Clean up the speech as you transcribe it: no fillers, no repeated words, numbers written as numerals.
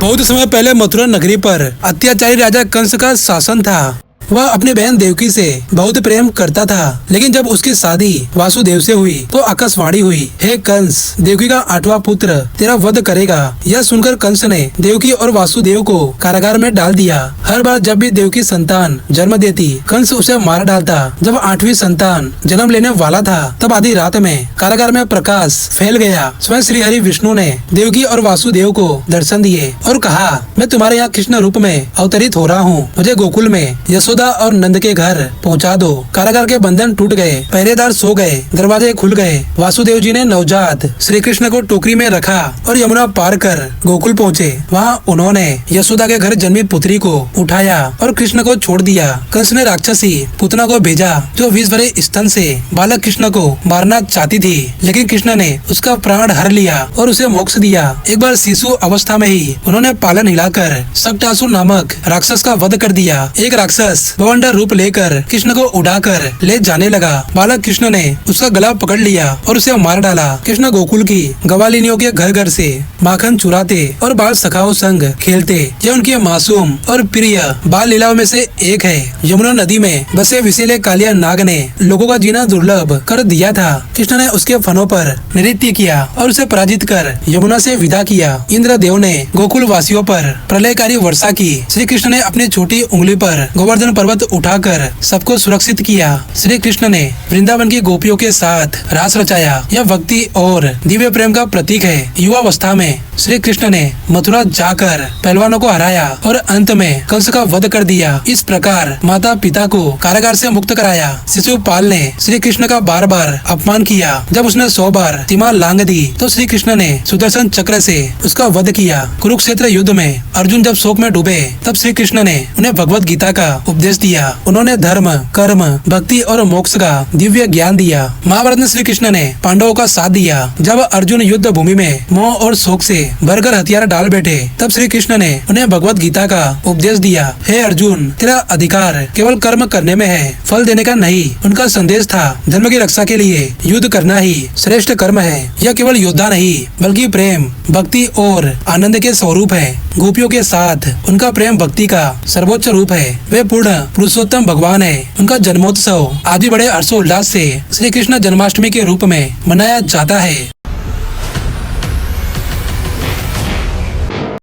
बहुत समय पहले मथुरा नगरी पर अत्याचारी राजा कंस का शासन था। वह अपनी बहन देवकी से बहुत प्रेम करता था, लेकिन जब उसकी शादी वासुदेव से हुई तो आकाशवाणी हुई, हे कंस, देवकी का 8वां पुत्र तेरा वध करेगा। यह सुनकर कंस ने देवकी और वासुदेव को कारागार में डाल दिया। हर बार जब भी देवकी संतान जन्म देती, कंस उसे मार डालता। जब 8वीं संतान जन्म लेने वाला था, तब आधी रात में कारागार में प्रकाश फैल गया। स्वयं श्री हरि विष्णु ने देवकी और वासुदेव को दर्शन दिए और कहा, मैं तुम्हारे यहाँ कृष्ण रूप में अवतरित हो रहा हूँ। मुझे गोकुल में यशोदा और नंद के घर पहुंचा दो। कारागार के बंधन टूट गए, पहरेदार सो गए, दरवाजे खुल गए। वासुदेव जी ने नवजात श्री कृष्ण को टोकरी में रखा और यमुना पार कर गोकुल पहुंचे। वहां उन्होंने यशोदा के घर जन्मी पुत्री को उठाया और कृष्ण को छोड़ दिया। कंस ने राक्षसी पुतना को भेजा, जो विष भरे स्तन से बालक कृष्ण को मारना चाहती थी, लेकिन कृष्ण ने उसका प्राण हर लिया और उसे मोक्ष दिया। एक बार शिशु अवस्था में ही उन्होंने पालन हिलाकर सक्टासुर नामक राक्षस का वध कर दिया। एक राक्षस बवंडर रूप लेकर कृष्ण को उड़ाकर ले जाने लगा। बालक कृष्ण ने उसका गला पकड़ लिया और उसे मार डाला। कृष्ण गोकुल की गवालिनियों के घर घर से माखन चुराते और बाल सखाओं संग खेलते। यह उनकी मासूम और प्रिय बाल लीलाओं में से एक है। यमुना नदी में बसे विषैले कालिया नाग ने लोगों का जीना दुर्लभ कर दिया था। कृष्ण ने उसके फनों पर नृत्य किया और उसे पराजित कर यमुना से विदा किया। इंद्रदेव ने गोकुल वासियों पर प्रलयकारी वर्षा की। श्री कृष्ण ने अपनी छोटी उंगली पर गोवर्धन पर्वत उठाकर सबको सुरक्षित किया। श्री कृष्ण ने वृंदावन की गोपियों के साथ रास रचाया। यह भक्ति और दिव्य प्रेम का प्रतीक है। युवावस्था में श्री कृष्ण ने मथुरा जाकर पहलवानों को हराया और अंत में कंस का वध कर दिया। इस प्रकार माता पिता को कारागार से मुक्त कराया। शिशुपाल ने श्री कृष्ण का बार बार अपमान किया। जब उसने 100 बार सीमा लांग दी तो श्री कृष्ण ने सुदर्शन चक्र से उसका वध किया। कुरुक्षेत्र युद्ध में अर्जुन जब शोक में डूबे, तब श्री कृष्ण ने उन्हें भगवत गीता का उपदेश दिया। उन्होंने धर्म, कर्म, भक्ति और मोक्ष का दिव्य ज्ञान दिया। महाभारत में श्री कृष्ण ने पांडवों का साथ दिया। जब अर्जुन युद्ध भूमि में मोह और शोक से भरकर हथियार डाल बैठे, तब श्री कृष्ण ने उन्हें भगवत गीता का उपदेश दिया। हे अर्जुन, तेरा अधिकार केवल कर्म करने में है, फल देने का नहीं। उनका संदेश था, धर्म की रक्षा के लिए युद्ध करना ही श्रेष्ठ कर्म है। यह केवल योद्धा नहीं, बल्कि प्रेम, भक्ति और आनंद के स्वरूप है। गोपियों के साथ उनका प्रेम भक्ति का सर्वोच्च रूप है। वे पूर्ण पुरुषोत्तम भगवान है। उनका जन्मोत्सव आज भी बड़े हर्षोल्लास से श्री कृष्ण जन्माष्टमी के रूप में मनाया जाता है।